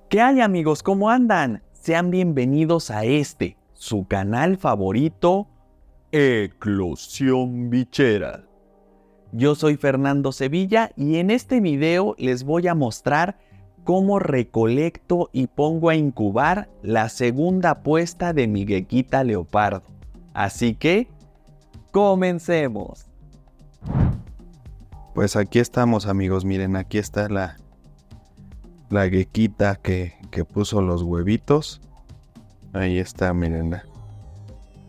¿Qué hay, amigos? ¿Cómo andan? Sean bienvenidos a su canal favorito, Eclosión Bichera. Yo soy Fernando Sevilla y en este video les voy a mostrar cómo recolecto y pongo a incubar la segunda puesta de mi gequita leopardo. Así que, comencemos. Pues aquí estamos, amigos, miren, aquí está la gequita que puso los huevitos. Ahí está, miren,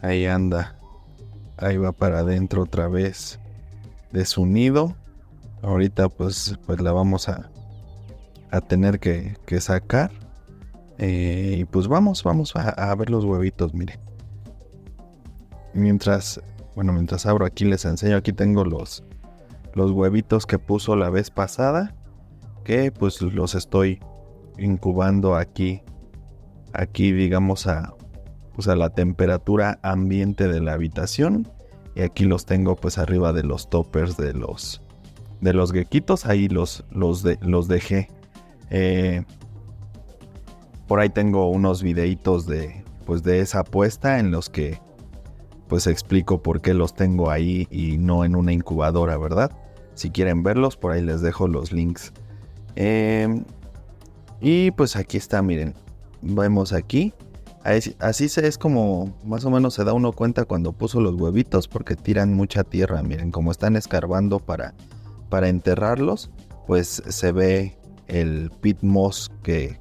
ahí anda, ahí va para adentro otra vez de su nido. Ahorita pues la vamos a tener que sacar. Y pues vamos a ver los huevitos, miren. Mientras abro aquí les enseño, aquí tengo los huevitos que puso la vez pasada, que pues los estoy incubando aquí digamos a la temperatura ambiente de la habitación, y aquí los tengo pues arriba de los toppers de los gequitos. Ahí los dejé. Por ahí tengo unos videitos de esa puesta en los que pues explico por qué los tengo ahí y no en una incubadora, ¿verdad? Si quieren verlos, por ahí les dejo los links. Y pues aquí está, miren. Vemos aquí. Así es como más o menos se da uno cuenta cuando puso los huevitos, porque tiran mucha tierra. Miren, como están escarbando para enterrarlos, pues se ve el pit moss que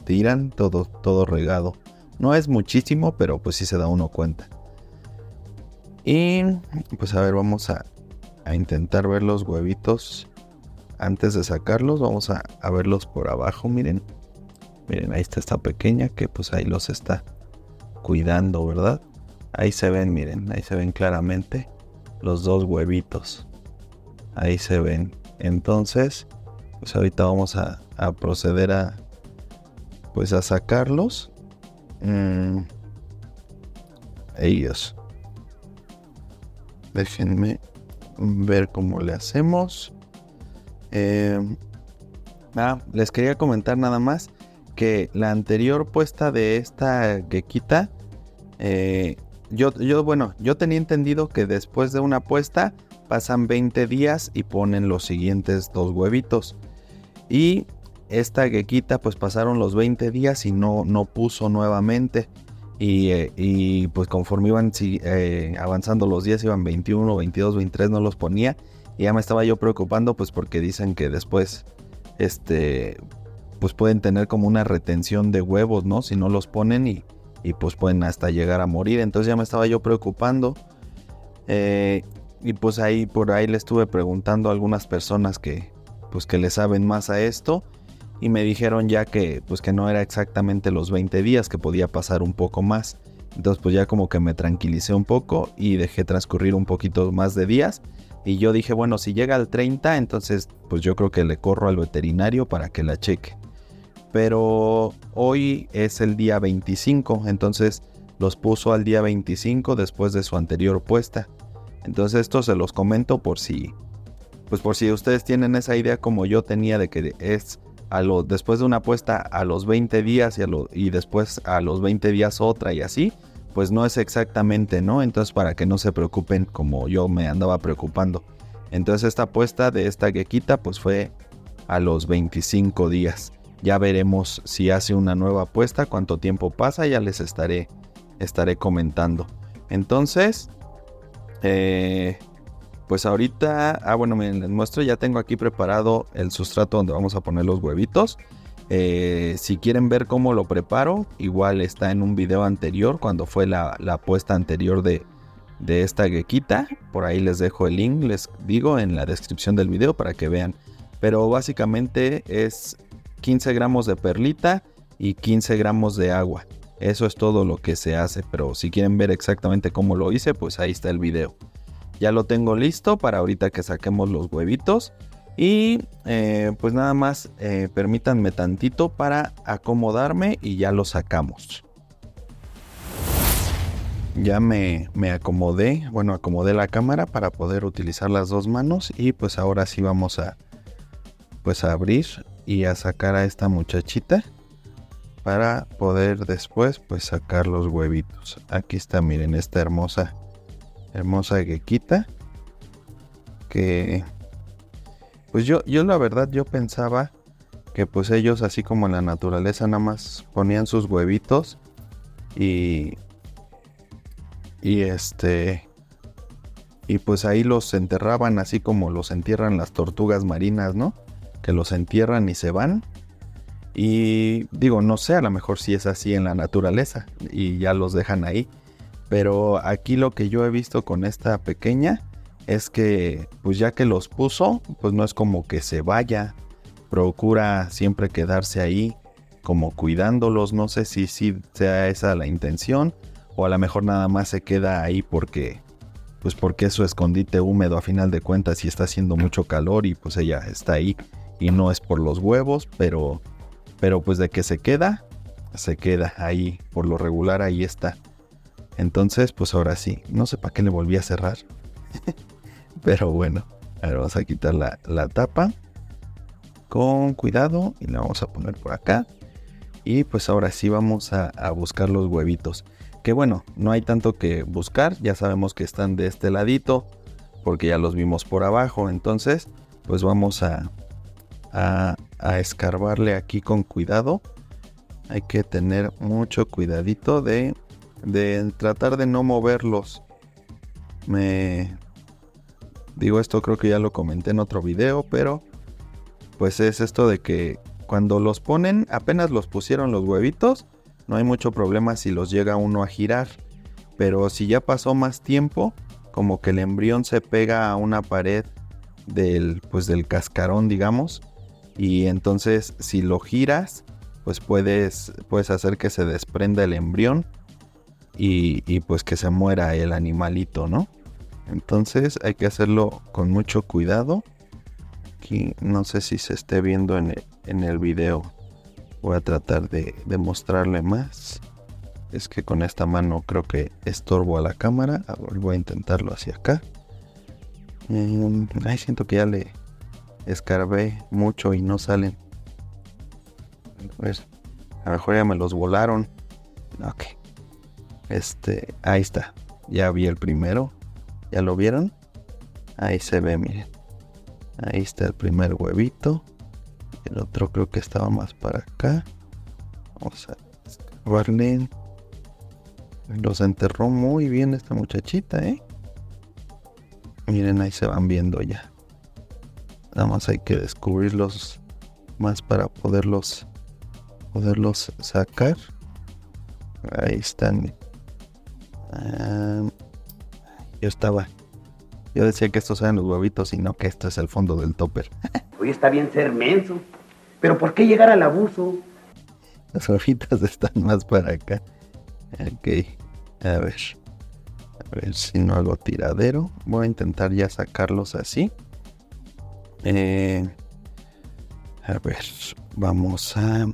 tiran, todo regado. No es muchísimo, pero pues sí se da uno cuenta. Y pues a ver, vamos a intentar ver los huevitos. Antes de sacarlos, vamos a verlos por abajo, miren. Miren, ahí está esta pequeña que pues ahí los está cuidando, ¿verdad? Ahí se ven, miren, ahí se ven claramente los dos huevitos. Ahí se ven. Entonces, pues ahorita vamos a proceder a sacarlos. Ellos. Déjenme ver cómo le hacemos. Les quería comentar nada más que la anterior puesta de esta gequita, yo tenía entendido que después de una puesta pasan 20 días y ponen los siguientes dos huevitos. Y esta gequita pues pasaron los 20 días y no puso nuevamente. Y pues conforme iban avanzando los días, iban 21, 22, 23, no los ponía. Y ya me estaba yo preocupando pues porque dicen que después pues pueden tener como una retención de huevos, ¿no? Si no los ponen y pues pueden hasta llegar a morir. Entonces ya me estaba yo preocupando. Y pues por ahí le estuve preguntando a algunas personas que le saben más a esto. Y me dijeron ya que pues que no era exactamente los 20 días, que podía pasar un poco más. Entonces pues ya como que me tranquilicé un poco y dejé transcurrir un poquito más de días. Y yo dije, bueno, si llega al 30, entonces pues yo creo que le corro al veterinario para que la cheque. Pero hoy es el día 25, entonces los puso al día 25 después de su anterior puesta. Entonces esto se los comento por si ustedes tienen esa idea como yo tenía de que es después de una puesta a los 20 días y después a los 20 días otra y así. Pues no es exactamente, ¿no? Entonces para que no se preocupen como yo me andaba preocupando. Entonces esta puesta de esta gequita pues fue a los 25 días. Ya veremos si hace una nueva puesta, cuánto tiempo pasa, ya les estaré comentando. Entonces, pues ahorita, miren, les muestro, ya tengo aquí preparado el sustrato donde vamos a poner los huevitos. Si quieren ver cómo lo preparo, igual está en un video anterior, cuando fue la puesta anterior de esta gequita. Por ahí les dejo el link, les digo, en la descripción del video para que vean. Pero básicamente es 15 gramos de perlita y 15 gramos de agua. Eso es todo lo que se hace, pero si quieren ver exactamente cómo lo hice, pues ahí está el video. Ya lo tengo listo para ahorita que saquemos los huevitos. Y pues nada más permítanme tantito para acomodarme y ya lo sacamos. Ya me acomodé, acomodé la cámara para poder utilizar las dos manos. Y pues ahora sí vamos a abrir y a sacar a esta muchachita. para poder después pues sacar los huevitos. Aquí está, miren, esta hermosa gequita que pues yo la verdad yo pensaba que pues ellos así como en la naturaleza nada más ponían sus huevitos y pues ahí los enterraban así como los entierran las tortugas marinas, ¿no? Que los entierran y se van. Y digo, no sé, a lo mejor sí es así en la naturaleza y ya los dejan ahí. Pero aquí lo que yo he visto con esta pequeña es que pues ya que los puso, pues no es como que se vaya. Procura siempre quedarse ahí como cuidándolos. No sé si sea esa la intención o a lo mejor nada más se queda ahí porque es su escondite húmedo a final de cuentas y está haciendo mucho calor y pues ella está ahí y no es por los huevos, pero pues de que se queda ahí, por lo regular ahí está. Entonces pues ahora sí, no sé para qué le volví a cerrar, pero bueno, a ver, vamos a quitar la tapa con cuidado y la vamos a poner por acá. Y pues ahora sí vamos a buscar los huevitos. Que bueno, no hay tanto que buscar, ya sabemos que están de este ladito, porque ya los vimos por abajo. Entonces, pues vamos a escarbarle aquí con cuidado. Hay que tener mucho cuidadito de tratar de no moverlos. Digo, esto creo que ya lo comenté en otro video, pero pues es esto de que cuando los ponen, apenas los pusieron los huevitos, no hay mucho problema si los llega uno a girar. Pero si ya pasó más tiempo, como que el embrión se pega a una pared del cascarón, digamos. Y entonces si lo giras, pues puedes hacer que se desprenda el embrión y pues que se muera el animalito, ¿no? Entonces hay que hacerlo con mucho cuidado. Aquí no sé si se esté viendo en el video. Voy a tratar de mostrarle más. Es que con esta mano creo que estorbo a la cámara. A ver, voy a intentarlo hacia acá. Siento que ya le escarbé mucho y no salen. A ver, a lo mejor ya me los volaron. Ok. Ahí está. Ya vi el primero. ¿Ya lo vieron? Ahí se ve, miren. Ahí está el primer huevito. El otro creo que estaba más para acá. Vamos a escarbarle. Los enterró muy bien esta muchachita, ¿eh? Miren, ahí se van viendo ya. Nada más hay que descubrirlos más para poderlos sacar. Ahí están. Yo decía que estos eran los huevitos y no que esto es el fondo del topper. Hoy está bien ser menso, pero ¿por qué llegar al abuso? Las huevitas están más para acá. Ok, a ver si no hago tiradero. Voy a intentar ya sacarlos así. A ver, vamos a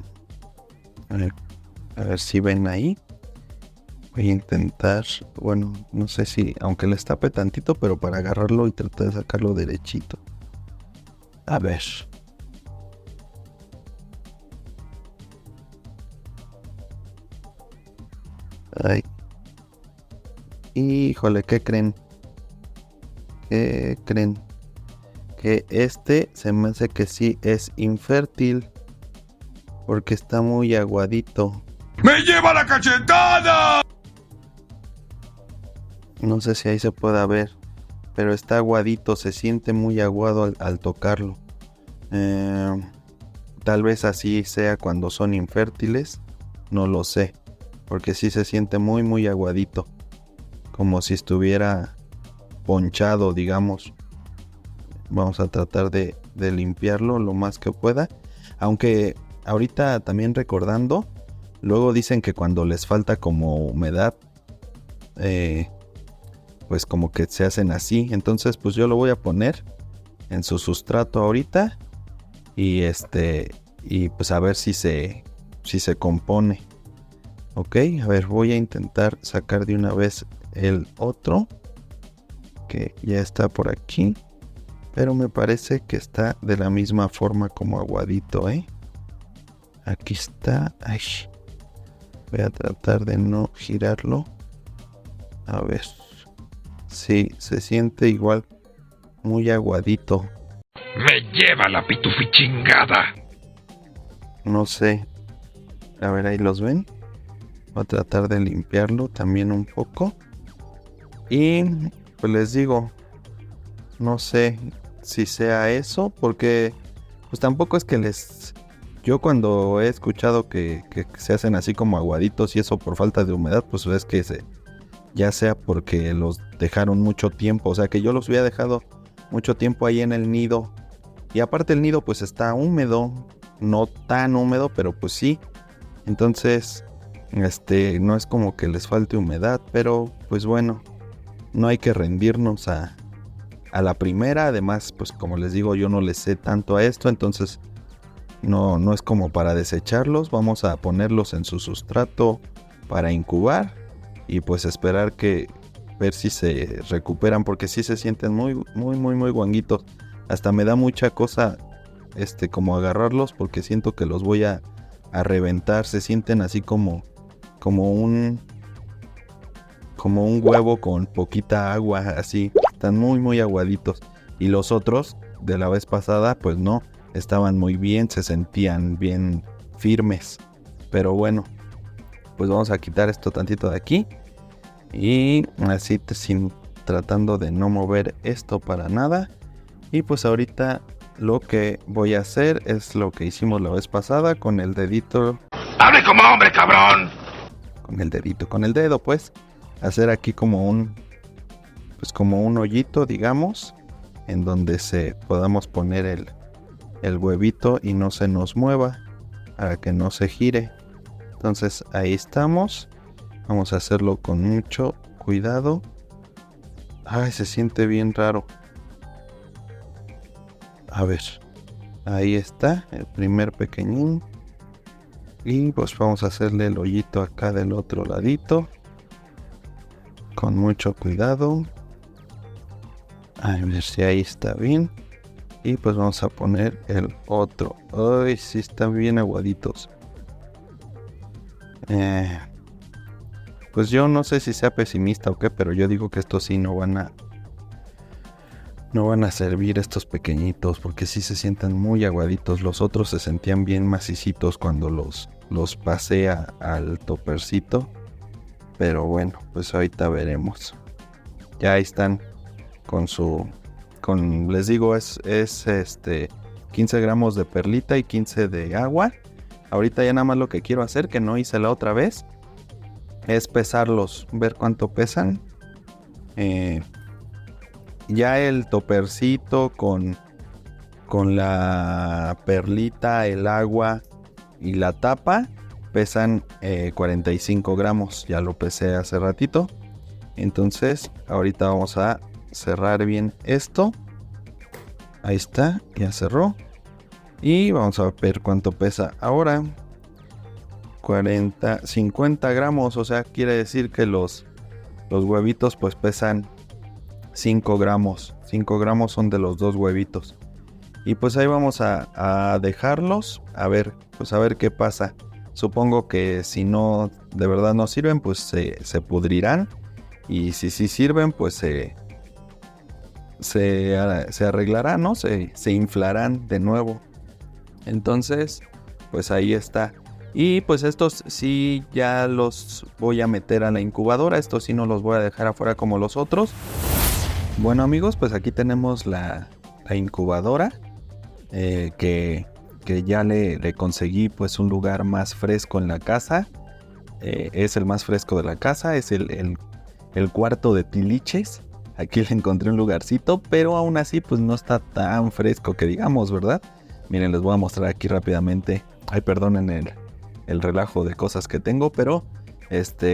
ver si ven ahí. Voy a intentar, bueno, no sé si, aunque les tape tantito, pero para agarrarlo y tratar de sacarlo derechito. A ver. Ay. Híjole, ¿qué creen? ¿Qué creen? Que se me hace que sí es infértil. Porque está muy aguadito. ¡Me lleva la cachetada! No sé si ahí se pueda ver. Pero está aguadito, se siente muy aguado al tocarlo. Tal vez así sea cuando son infértiles. No lo sé. Porque sí se siente muy muy aguadito. Como si estuviera ponchado, digamos. Vamos a tratar de limpiarlo lo más que pueda. Aunque ahorita también recordando, luego dicen que cuando les falta como humedad, pues como que se hacen así. Entonces pues yo lo voy a poner en su sustrato ahorita. Y pues a ver si se compone. Ok, a ver, voy a intentar sacar de una vez el otro. Que ya está por aquí. Pero me parece que está de la misma forma como aguadito, ¿eh? Aquí está. Ay, Voy a tratar de no girarlo. A ver. Sí, se siente igual muy aguadito. Me lleva la pitufichingada. No sé. A ver, ahí los ven. Voy a tratar de limpiarlo también un poco. Y pues les digo, no sé si sea eso, porque pues tampoco es que les... Yo cuando he escuchado que se hacen así como aguaditos y eso por falta de humedad, pues es que ya sea porque los dejaron mucho tiempo, o sea que yo los había dejado mucho tiempo ahí en el nido. Y aparte el nido pues está húmedo, no tan húmedo, pero pues sí. Entonces, no es como que les falte humedad, pero pues bueno, no hay que rendirnos a la primera. Además, pues como les digo, yo no les sé tanto a esto, entonces no es como para desecharlos. Vamos a ponerlos en su sustrato para incubar y pues esperar ver si se recuperan, porque sí se sienten muy, muy, muy, muy guanguitos. Hasta me da mucha cosa como agarrarlos, porque siento que los voy a reventar. Se sienten así como un huevo con poquita agua, así. Están muy, muy aguaditos. Y los otros de la vez pasada, pues no, estaban muy bien, se sentían bien firmes. Pero bueno, pues vamos a quitar esto tantito de aquí. Y así tratando de no mover esto para nada. Y pues ahorita lo que voy a hacer es lo que hicimos la vez pasada con el dedito. ¡Hable como hombre, cabrón! Con el dedo, pues. Hacer aquí como un hoyito, digamos, en donde podamos poner el huevito y no se nos mueva, para que no se gire. Entonces ahí estamos. Vamos a hacerlo con mucho cuidado. Ay, se siente bien raro. A ver, ahí está el primer pequeñín. Y pues vamos a hacerle el hoyito acá del otro ladito. Con mucho cuidado. A ver si ahí está bien. Y pues vamos a poner el otro. Ay, sí están bien aguaditos. Pues yo no sé si sea pesimista o qué, pero yo digo que estos sí no van a servir, estos pequeñitos, porque sí se sienten muy aguaditos. Los otros se sentían bien macicitos cuando los pasé al topercito. Pero bueno, pues ahorita veremos. Ya ahí están les digo, es 15 gramos de perlita y 15 de agua. Ahorita ya nada más lo que quiero hacer, que no hice la otra vez, es pesarlos, ver cuánto pesan. Ya el topercito con la perlita, el agua y la tapa pesan 45 gramos. Ya lo pesé hace ratito. Entonces ahorita vamos a cerrar bien esto. Ahí está, ya cerró. Y vamos a ver cuánto pesa ahora. 50 gramos, o sea, quiere decir que los huevitos pues pesan 5 gramos. 5 gramos son de los 2 huevitos. Y pues ahí vamos a dejarlos. A ver qué pasa. Supongo que si no, de verdad no sirven, pues se pudrirán. Y si sí sirven, pues se arreglarán, ¿no? Se inflarán de nuevo. Entonces, pues ahí está. Y pues estos sí ya los voy a meter a la incubadora. Estos sí no los voy a dejar afuera como los otros. Bueno amigos, pues aquí tenemos la incubadora. Que ya le conseguí pues un lugar más fresco en la casa. Es el más fresco de la casa. Es el cuarto de tiliches. Aquí le encontré un lugarcito, pero aún así pues no está tan fresco que digamos, ¿verdad? Miren, les voy a mostrar aquí rápidamente. Ay, perdonen el relajo de cosas que tengo, pero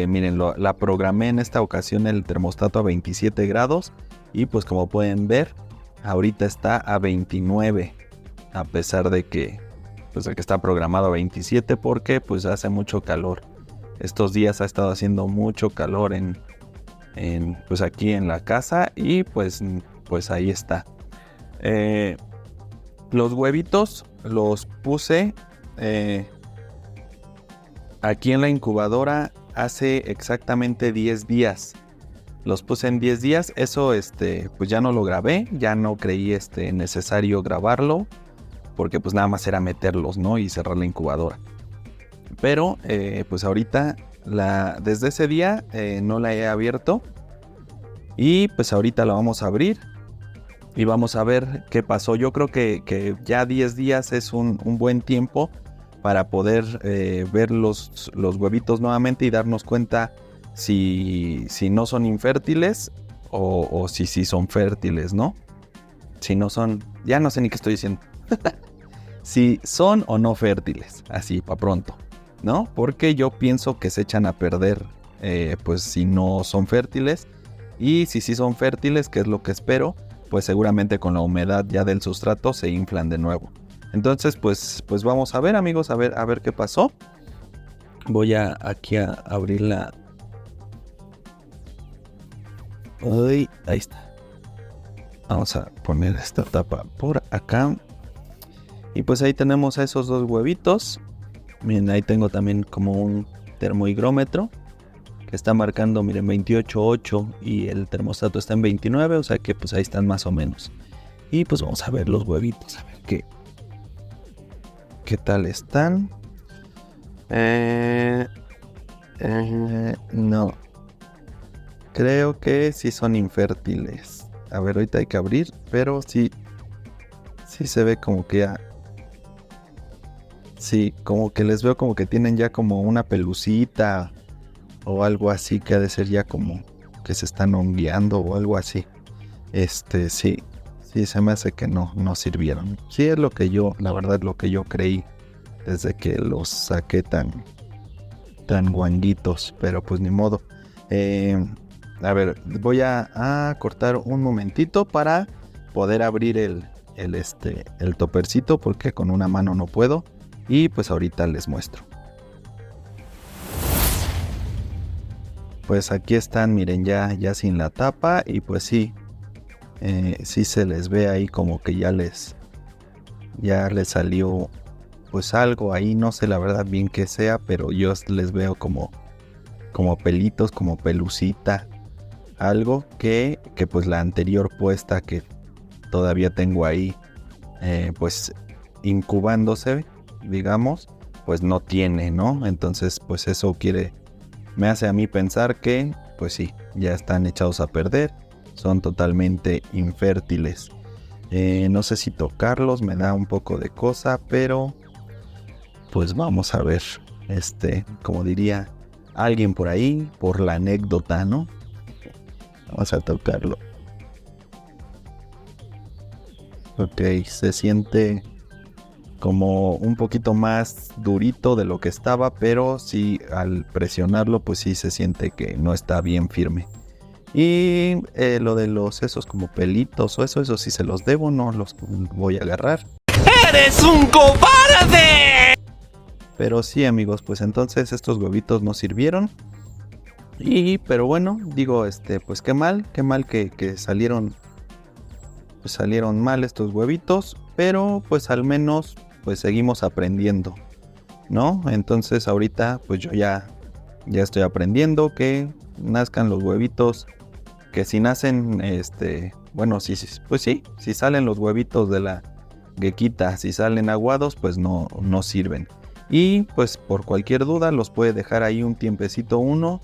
miren, la programé en esta ocasión el termostato a 27 grados y pues como pueden ver, ahorita está a 29, a pesar de que está programado a 27 porque pues hace mucho calor. Estos días ha estado haciendo mucho calor pues aquí en la casa y pues ahí está. Los huevitos los puse aquí en la incubadora hace exactamente 10 días. Los puse en 10 días. Eso pues ya no lo grabé. Ya no creí necesario grabarlo. Porque pues nada más era meterlos, ¿no? Y cerrar la incubadora. Pero pues ahorita desde ese día no la he abierto. Y pues ahorita la vamos a abrir. Y vamos a ver qué pasó. Yo creo que ya 10 días es un buen tiempo para poder ver los huevitos nuevamente y darnos cuenta si no son infértiles o si sí son fértiles, ¿no? Si no son, ya no sé ni qué estoy diciendo. Si son o no fértiles, así para pronto, ¿no? Porque yo pienso que se echan a perder pues si no son fértiles. Y si sí son fértiles, que es lo que espero, pues seguramente con la humedad ya del sustrato se inflan de nuevo. Entonces pues vamos a ver, amigos, a ver qué pasó. Voy aquí a abrir la... Uy, ahí está. Vamos a poner esta tapa por acá. Y pues ahí tenemos a esos dos huevitos. Miren, ahí tengo también como un termohigrómetro que está marcando, miren, 28.8 y el termostato está en 29, o sea que pues ahí están más o menos. Y pues vamos a ver los huevitos, a ver qué tal están. No. Creo que sí son infértiles. A ver, ahorita hay que abrir, pero sí se ve como que ya... Sí, como que les veo como que tienen ya como una pelucita o algo así, que ha de ser ya como que se están hongueando o algo así. Sí, se me hace que no sirvieron. Sí, es lo que yo, la verdad, lo que yo creí desde que los saqué tan guanguitos, pero pues ni modo. A ver, voy a cortar un momentito para poder abrir el topercito, porque con una mano no puedo. Y pues ahorita les muestro. Pues aquí están, miren, ya sin la tapa. Y pues sí se les ve ahí como que ya les salió pues algo ahí. No sé la verdad bien qué sea, pero yo les veo como pelitos, como pelucita. Algo que pues la anterior puesta que todavía tengo ahí pues incubándose, digamos, pues no tiene, ¿no? Entonces pues eso me hace a mí pensar que pues sí, ya están echados a perder, son totalmente infértiles. No sé si tocarlos, me da un poco de cosa, pero pues vamos a ver, como diría alguien por ahí, por la anécdota, ¿no? Vamos a tocarlo. Ok, se siente como un poquito más durito de lo que estaba, pero sí, al presionarlo pues sí se siente que no está bien firme. Y lo de esos como pelitos o eso sí se los debo, no los voy a agarrar. ¡Eres un cobarde! Pero sí, amigos, pues entonces estos huevitos no sirvieron. Pero bueno, digo, pues qué mal que salieron mal estos huevitos, pero pues al menos pues seguimos aprendiendo, ¿no? Entonces ahorita pues yo ya estoy aprendiendo que nazcan los huevitos, que si nacen, bueno, sí, pues sí, si salen los huevitos de la gequita, si salen aguados, pues no sirven. Y pues por cualquier duda los puede dejar ahí un tiempecito uno.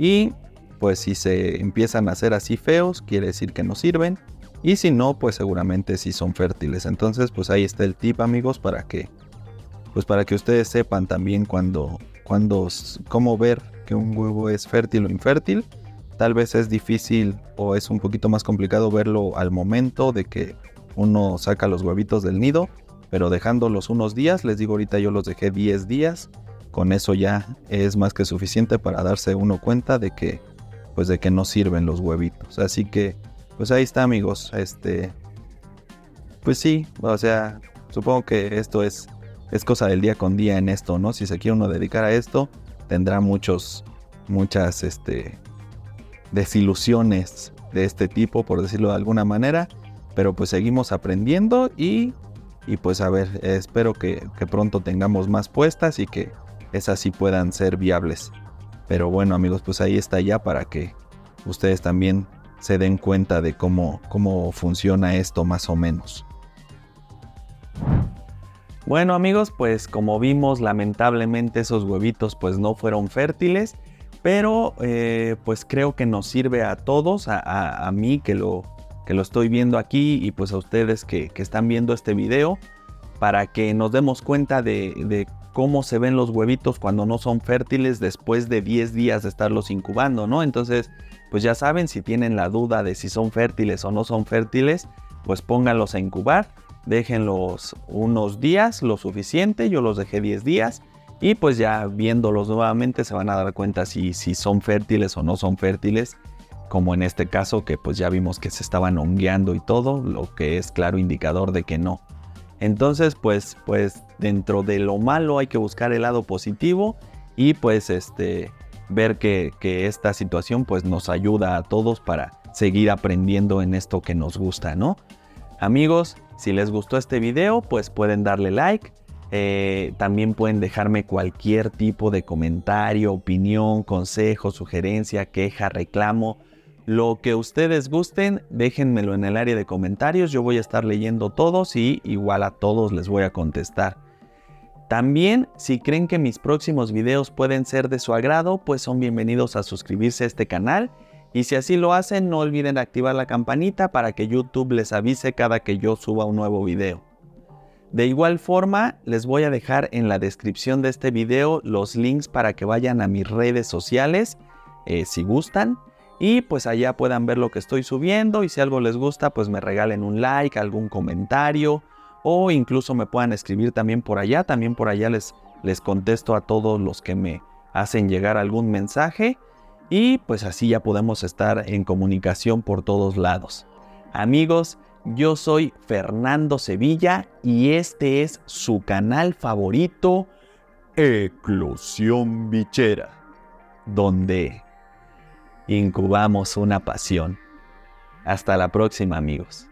Y pues si se empiezan a hacer así feos, quiere decir que no sirven. Y si no, pues seguramente sí son fértiles. Entonces pues ahí está el tip, amigos, para que ustedes sepan también cómo ver que un huevo es fértil o infértil. Tal vez es difícil o es un poquito más complicado verlo al momento de que uno saca los huevitos del nido, pero dejándolos unos días, les digo, ahorita yo los dejé 10 días. Con eso ya es más que suficiente para darse uno cuenta de que no sirven los huevitos. Así que pues ahí está, amigos. Pues sí, o sea, supongo que esto es cosa del día con día en esto, ¿no? Si se quiere uno dedicar a esto, tendrá muchas desilusiones de este tipo, por decirlo de alguna manera. Pero pues seguimos aprendiendo y pues a ver, espero que pronto tengamos más puestas y que esas sí puedan ser viables. Pero bueno, amigos, pues ahí está ya para que ustedes también se den cuenta de cómo funciona esto más o menos. Bueno, amigos, pues como vimos, lamentablemente esos huevitos pues no fueron fértiles, pero pues creo que nos sirve a todos, a mí que lo estoy viendo aquí y pues a ustedes que están viendo este video, para que nos demos cuenta de cómo se ven los huevitos cuando no son fértiles después de 10 días de estarlos incubando, ¿no? Entonces, pues ya saben, si tienen la duda de si son fértiles o no son fértiles, pues pónganlos a incubar, déjenlos unos días, lo suficiente, yo los dejé 10 días, y pues ya viéndolos nuevamente se van a dar cuenta si son fértiles o no son fértiles, como en este caso que pues ya vimos que se estaban hongueando y todo, lo que es claro indicador de que no. Entonces pues dentro de lo malo hay que buscar el lado positivo y pues ver que esta situación pues nos ayuda a todos para seguir aprendiendo en esto que nos gusta, ¿no? Amigos, si les gustó este video pues pueden darle like, también pueden dejarme cualquier tipo de comentario, opinión, consejo, sugerencia, queja, reclamo. Lo que ustedes gusten, déjenmelo en el área de comentarios, yo voy a estar leyendo todos y igual a todos les voy a contestar. También, si creen que mis próximos videos pueden ser de su agrado, pues son bienvenidos a suscribirse a este canal. Y si así lo hacen, no olviden activar la campanita para que YouTube les avise cada que yo suba un nuevo video. De igual forma, les voy a dejar en la descripción de este video los links para que vayan a mis redes sociales, si gustan. Y pues allá puedan ver lo que estoy subiendo y si algo les gusta pues me regalen un like, algún comentario o incluso me puedan escribir también por allá. También por allá les contesto a todos los que me hacen llegar algún mensaje y pues así ya podemos estar en comunicación por todos lados. Amigos, yo soy Fernando Sevilla y este es su canal favorito, Eclosión Bichera, donde incubamos una pasión. Hasta la próxima, amigos.